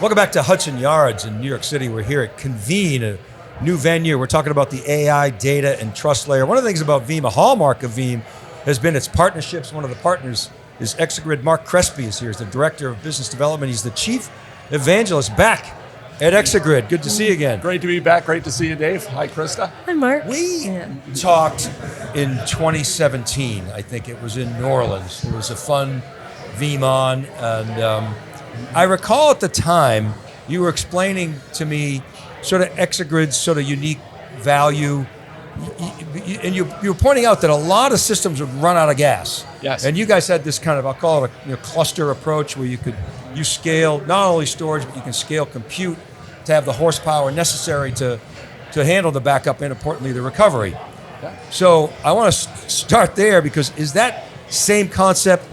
Welcome back to Hudson Yards in New York City. We're here at Convene, a new venue. We're talking about the AI, data, and trust layer. One of the things about Veeam, a hallmark of Veeam, has been its partnerships. One of the partners is Exagrid. Marc Crespi is here. He's the Director of Business Development. He's the Chief Evangelist back at Exagrid. Good to see you again. Great to be back. Great to see you, Dave. Hi, Krista. Hi, Mark. We talked in 2017. I think it was in New Orleans. It was a fun VeeamON, and I recall at the time you were explaining to me sort of Exagrid's sort of unique value, and you were pointing out that a lot of systems would run out of gas. Yes. And you guys had this kind of, I'll call it a cluster approach where you scale not only storage, but you can scale compute to have the horsepower necessary to handle the backup and importantly the recovery. Yeah. So I want to start there because is that same concept,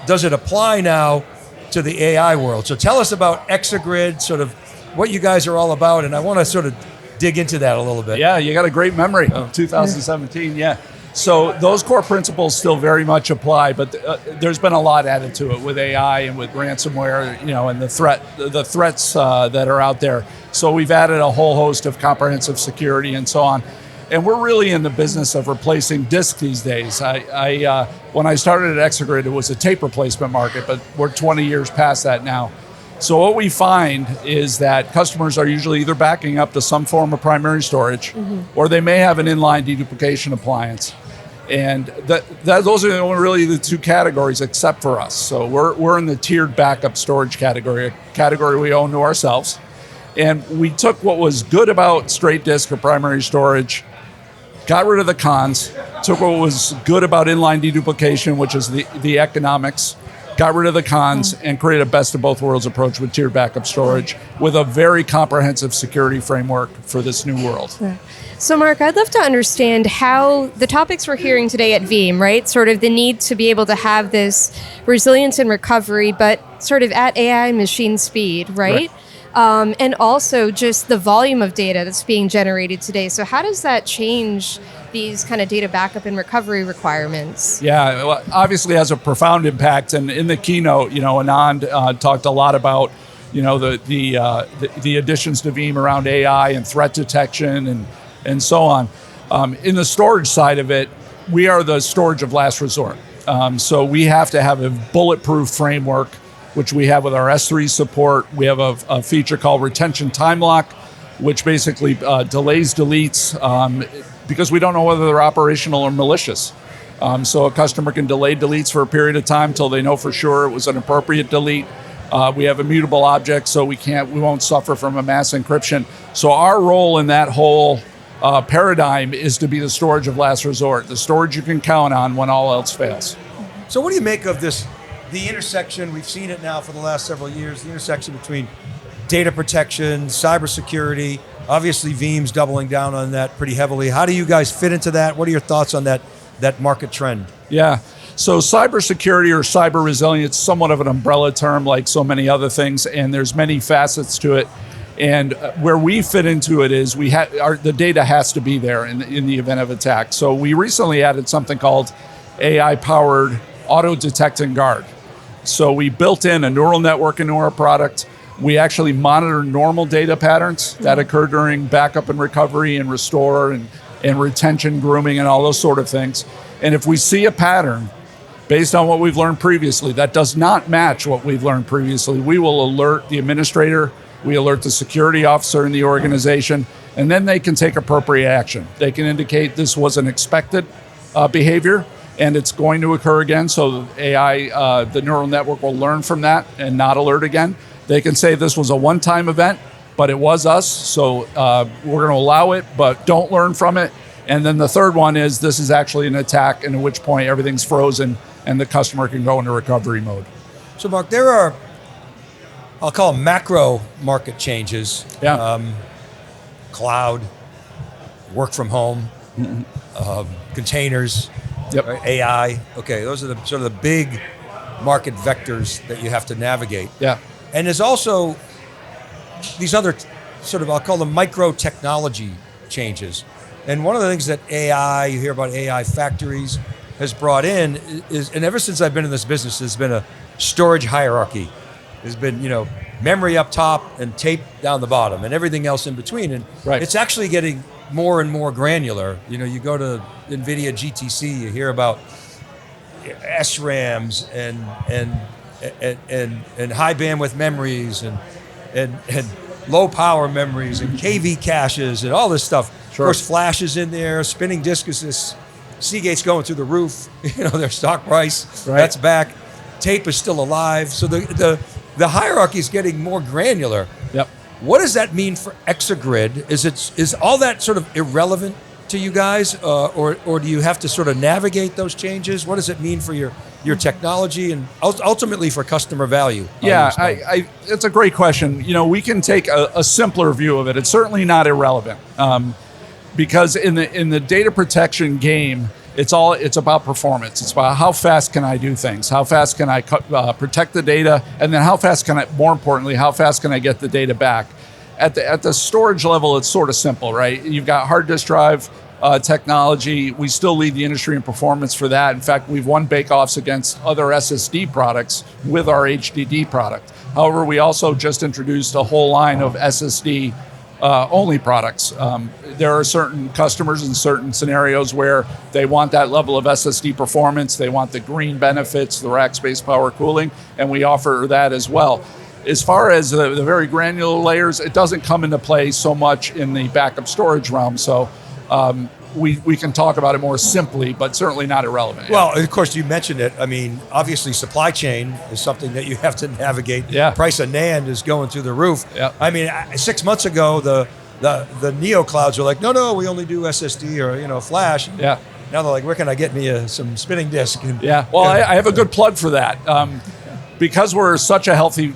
does it apply now to the AI world? So tell us about Exagrid, sort of what you guys are all about, and I want to sort of dig into that a little bit. Yeah, you got a great memory. 2017, yeah. So those core principles still very much apply, but there's been a lot added to it with AI and with ransomware, and the threats that are out there. So we've added a whole host of comprehensive security and so on. And we're really in the business of replacing disk these days. When I started at Exagrid, it was a tape replacement market, but we're 20 years past that now. So what we find is that customers are usually either backing up to some form of primary storage, or they may have an inline deduplication appliance. And those are really the two categories except for us. So we're in the tiered backup storage category, a category we own to ourselves. And we took what was good about straight disk or primary storage, got rid of the cons, took what was good about inline deduplication, which is the economics, got rid of the cons, and created a best of both worlds approach with tiered backup storage with a very comprehensive security framework for this new world. Yeah. So Mark, I'd love to understand how the topics we're hearing today at Veeam, right? Sort of the need to be able to have this resilience and recovery, but sort of at AI machine speed, right? And also just the volume of data that's being generated today. So how does that change these kind of data backup and recovery requirements? Yeah, well, obviously has a profound impact. And in the keynote, Anand talked a lot about, the additions to Veeam around AI and threat detection and so on. In the storage side of it, we are the storage of last resort. So we have to have a bulletproof framework, which we have with our S3 support. We have a feature called retention time lock, which basically delays deletes because we don't know whether they're operational or malicious. So a customer can delay deletes for a period of time till they know for sure it was an appropriate delete. We have immutable objects, so we won't suffer from a mass encryption. So our role in that whole paradigm is to be the storage of last resort, the storage you can count on when all else fails. So what do you make of this? The intersection, we've seen it now for the last several years, the intersection between data protection, cybersecurity. Obviously, Veeam's doubling down on that pretty heavily. How do you guys fit into that? What are your thoughts on that market trend? Yeah, so cybersecurity or cyber resilience is somewhat of an umbrella term like so many other things, and there's many facets to it. And where we fit into it is the data has to be there in the event of attack. So we recently added something called AI-powered auto detect and guard. So we built in a neural network into our product. We actually monitor normal data patterns that occur during backup and recovery and restore and retention, grooming, and all those sort of things. And if we see a pattern based on what we've learned previously that does not match what we've learned previously, we will alert the administrator, we alert the security officer in the organization, and then they can take appropriate action. They can indicate this was an expected behavior, and it's going to occur again, so AI, the neural network will learn from that and not alert again. They can say this was a one-time event, but it was us, so we're going to allow it, but don't learn from it. And then the third one is this is actually an attack, and at which point everything's frozen and the customer can go into recovery mode. So Mark, there are, I'll call them macro market changes. Yeah. Cloud, work from home, containers, Yep. right? AI. Okay, those are the sort of the big market vectors that you have to navigate. Yeah. And there's also these other sort of, I'll call them micro technology changes. And one of the things that AI, you hear about AI factories, has brought in is, and ever since I've been in this business, there's been a storage hierarchy. There's been, memory up top and tape down the bottom and everything else in between. And Right. it's actually getting more and more granular. You know, you go to NVIDIA GTC, you hear about SRAMs and high bandwidth memories and low power memories and KV caches and all this stuff. Sure. Of course, flash is in there, spinning disk is Seagate's going through the roof, you know, their stock price, Right. that's back. Tape is still alive. So the hierarchy is getting more granular. Yep. What does that mean for Exagrid? Is all that sort of irrelevant to you guys, or do you have to sort of navigate those changes? What does it mean for your technology and ultimately for customer value? Yeah, it's a great question. You know, we can take a simpler view of it. It's certainly not irrelevant, because in the data protection game, it's about performance. It's about how fast can I do things, how fast can I protect the data, and then how fast can I, more importantly, how fast can I get the data back? At the storage level, it's sort of simple, right? You've got hard disk drive technology. We still lead the industry in performance for that. In fact, we've won bake-offs against other SSD products with our HDD product. However, we also just introduced a whole line of SSD only products. There are certain customers in certain scenarios where they want that level of SSD performance. They want the green benefits, the rack space power cooling, and we offer that as well. As far as the very granular layers, it doesn't come into play so much in the backup storage realm. So we can talk about it more simply, but certainly not irrelevant. Well, of course, you mentioned it. I mean, obviously, supply chain is something that you have to navigate. Yeah. Price of NAND is going through the roof. Yeah. I mean, 6 months ago, the neo clouds were like, no, we only do SSD or flash. Yeah. Now they're like, where can I get me some spinning disk? And, Yeah. Well, I have a good plug for that. Because we're such a healthy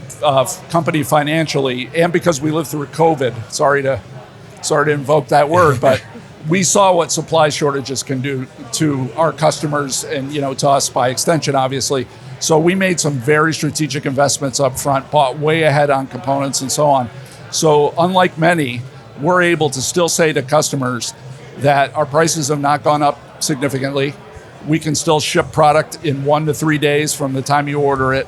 company financially, and because we lived through COVID, sorry to invoke that word, but we saw what supply shortages can do to our customers and to us by extension, obviously. So we made some very strategic investments up front, bought way ahead on components and so on. So unlike many, we're able to still say to customers that our prices have not gone up significantly. We can still ship product in 1 to 3 days from the time you order it.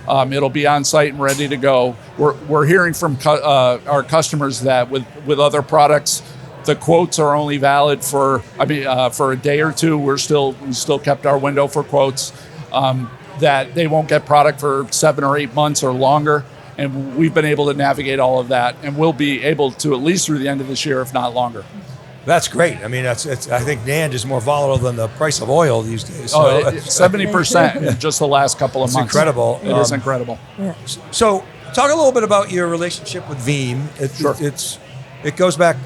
It'll be on site and ready to go. We're hearing from our customers that with other products, the quotes are only valid for a day or two. We still kept our window for quotes. That they won't get product for 7 or 8 months or longer, and we've been able to navigate all of that, and we'll be able to at least through the end of this year, if not longer. That's great. I mean, I think NAND is more volatile than the price of oil these days. So, 70% in just the last couple of months. It's incredible. It is incredible. Yeah. So, talk a little bit about your relationship with Veeam. Sure. It goes back,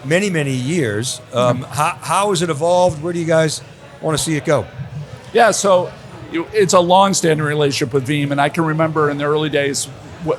many years. How has it evolved? Where do you guys want to see it go? Yeah, so it's a long-standing relationship with Veeam, and I can remember in the early days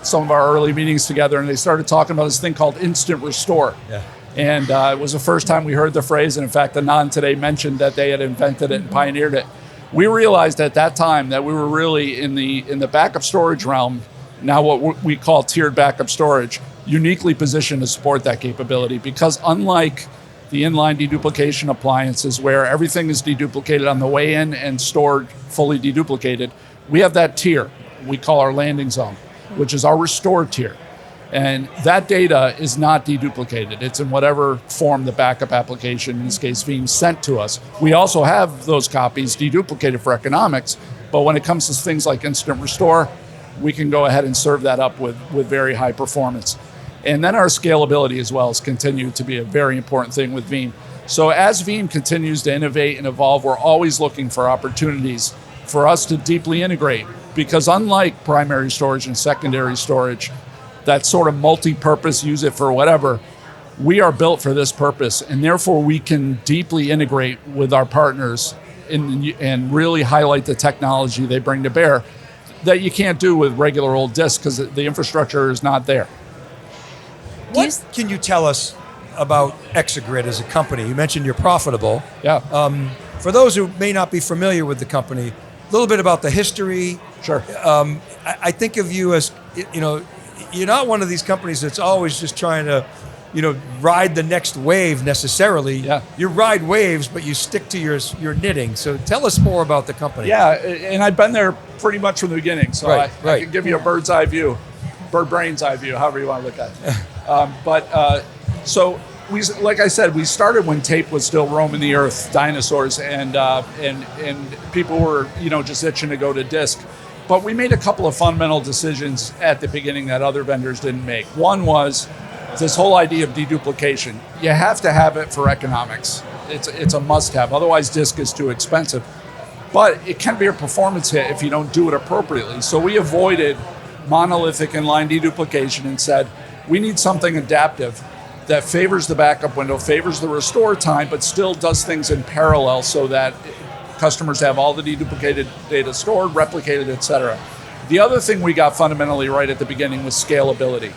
some of our early meetings together, and they started talking about this thing called instant restore. Yeah. And it was the first time we heard the phrase, and in fact, Anand today mentioned that they had invented it and pioneered it. We realized at that time that we were really in the backup storage realm, now what we call tiered backup storage, uniquely positioned to support that capability, because unlike the inline deduplication appliances where everything is deduplicated on the way in and stored fully deduplicated, we have that tier we call our landing zone, which is our restore tier. And that data is not deduplicated. It's in whatever form the backup application, in this case Veeam, sent to us. We also have those copies deduplicated for economics, but when it comes to things like instant restore, we can go ahead and serve that up with very high performance. And then our scalability as well has continued to be a very important thing with Veeam. So as Veeam continues to innovate and evolve, we're always looking for opportunities for us to deeply integrate, because unlike primary storage and secondary storage, that sort of multi-purpose, use it for whatever, we are built for this purpose, and therefore we can deeply integrate with our partners and really highlight the technology they bring to bear that you can't do with regular old disks because the infrastructure is not there. What can you tell us about Exagrid as a company? You mentioned you're profitable. Yeah. For those who may not be familiar with the company, a little bit about the history. Sure. I think of you as, you're not one of these companies that's always just trying to, ride the next wave necessarily. Yeah. You ride waves, but you stick to your knitting. So tell us more about the company. Yeah, and I've been there pretty much from the beginning, so Right. I can give you a bird's eye view. bird brain's eye view, however you want to look at it. So we, like I said, we started when tape was still roaming the earth, dinosaurs, and people were just itching to go to disk. But we made a couple of fundamental decisions at the beginning that other vendors didn't make. One was this whole idea of deduplication. You have to have it for economics. It's a must-have. Otherwise, disk is too expensive. But it can be a performance hit if you don't do it appropriately. So we avoided monolithic inline deduplication and said, we need something adaptive that favors the backup window, favors the restore time, but still does things in parallel so that customers have all the deduplicated data stored, replicated, et cetera. The other thing we got fundamentally right at the beginning was scalability.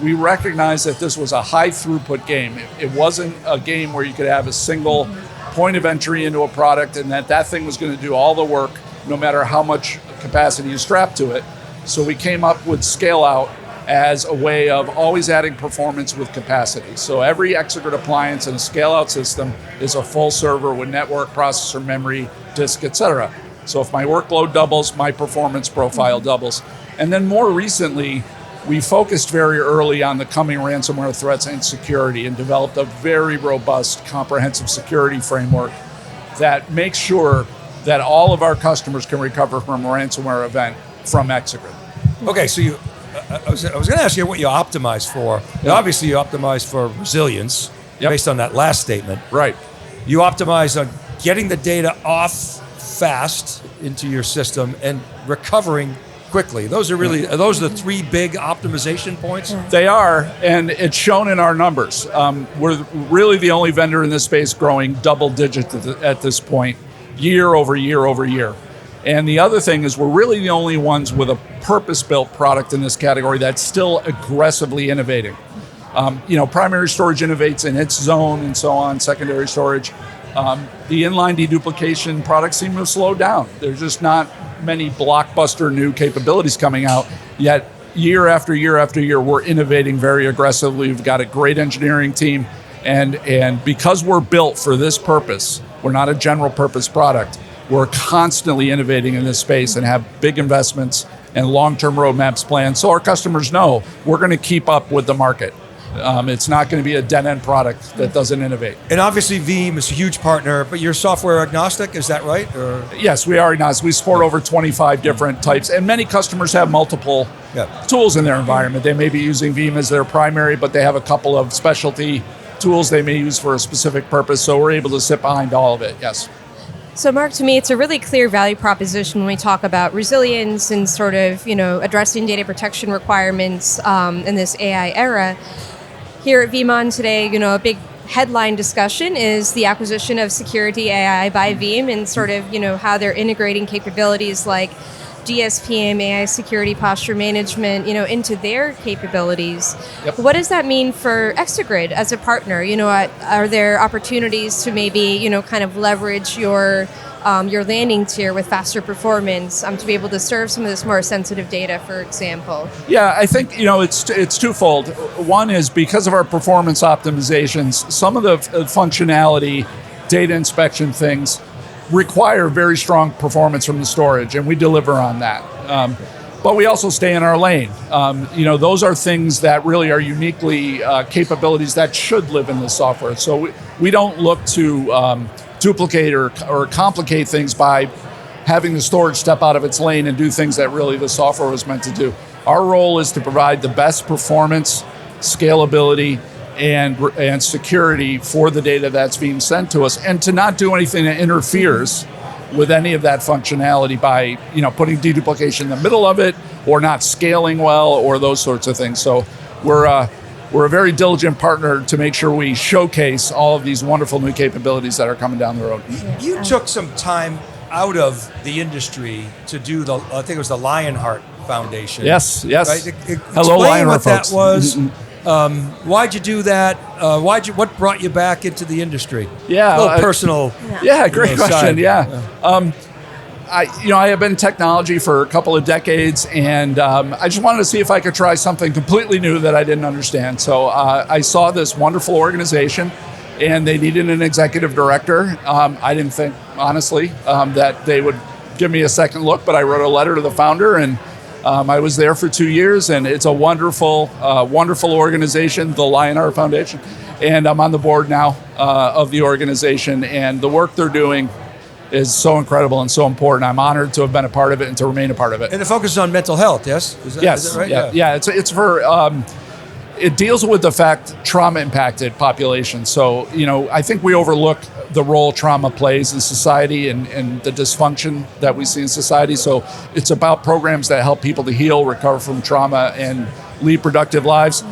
We recognized that this was a high throughput game. It wasn't a game where you could have a single point of entry into a product and that thing was going to do all the work no matter how much capacity you strap to it. So we came up with scale out as a way of always adding performance with capacity. So every Exagrid appliance in a scale out system is a full server with network, processor, memory, disk, etc. So if my workload doubles, my performance profile doubles. And then more recently, we focused very early on the coming ransomware threats and security and developed a very robust, comprehensive security framework that makes sure that all of our customers can recover from a ransomware event from Exagrid. Okay, so I was going to ask you what you optimize for. Yeah. Obviously, you optimize for resilience based on that last statement. Right. You optimize on getting the data off fast into your system and recovering quickly. Are those the three big optimization points? They are, and it's shown in our numbers. We're really the only vendor in this space growing double digit at this point, year over year over year. And the other thing is we're really the only ones with a purpose-built product in this category that's still aggressively innovating. Primary storage innovates in its zone and so on, secondary storage. The inline deduplication products seem to slow down. There's just not many blockbuster new capabilities coming out, yet year after year after year, we're innovating very aggressively. We've got a great engineering team, and because we're built for this purpose, we're not a general purpose product. We're constantly innovating in this space and have big investments and long-term roadmaps planned. So our customers know we're going to keep up with the market. It's not going to be a dead-end product that doesn't innovate. And obviously Veeam is a huge partner, but you're software agnostic, is that right? Or? Yes, we are agnostic. We support over 25 different types, and many customers have multiple tools in their environment. They may be using Veeam as their primary, but they have a couple of specialty tools they may use for a specific purpose, so we're able to sit behind all of it, yes. So Mark, to me, it's a really clear value proposition when we talk about resilience and sort of, addressing data protection requirements in this AI era. Here at VeeamON today, a big headline discussion is the acquisition of Security AI by Veeam and sort of, how they're integrating capabilities like DSPM, AI security posture management, into their capabilities. Yep. What does that mean for Exagrid as a partner? Are there opportunities to maybe, kind of leverage your landing tier with faster performance to be able to serve some of this more sensitive data, for example? Yeah, I think it's twofold. One is because of our performance optimizations, some of the functionality, data inspection things require very strong performance from the storage, and we deliver on that. But we also stay in our lane. Those are things that really are uniquely capabilities that should live in the software. So we don't look to duplicate or complicate things by having the storage step out of its lane and do things that really the software was meant to do. Our role is to provide the best performance, scalability, and security for the data that's being sent to us, and to not do anything that interferes with any of that functionality by putting deduplication in the middle of it or not scaling well or those sorts of things. So we're a very diligent partner to make sure we showcase all of these wonderful new capabilities that are coming down the road. You took some time out of the industry to do I think it was the Lionheart Foundation. Yes. Right? Hello, Lionheart folks. That was. Why'd you do that? What brought you back into the industry? Yeah, a little personal. Yeah, great question. Side. Yeah. I have been in technology for a couple of decades, and I just wanted to see if I could try something completely new that I didn't understand. So I saw this wonderful organization, and they needed an executive director. I didn't think, honestly, that they would give me a second look, but I wrote a letter to the founder and I was there for 2 years, and it's a wonderful, wonderful organization, the Lionheart Foundation. And I'm on the board now of the organization, and the work they're doing is so incredible and so important. I'm honored to have been a part of it and to remain a part of it. And the focus is on mental health, yes? Yes, is that right? yeah. It's for, it deals with the fact trauma-impacted populations. So, I think we overlook the role trauma plays in society and the dysfunction that we see in society. So it's about programs that help people to heal, recover from trauma, and lead productive lives.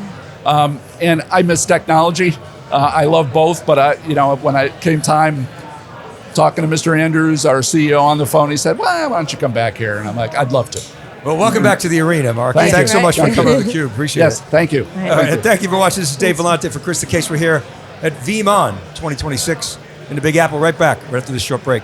And I miss technology. I love both, but when it came time talking to Mr. Andrews, our CEO, on the phone, he said, well, why don't you come back here? And I'm like, I'd love to. Well, welcome back to the arena, Mark. Thank Thanks you. so much for Thank coming you. on theCUBE. Appreciate Yes, it. thank you. All right, and thank you for watching. This is Dave Vellante for Chris the Case. We're here at VeeamON 2026 in the Big Apple. Right back, right after this short break.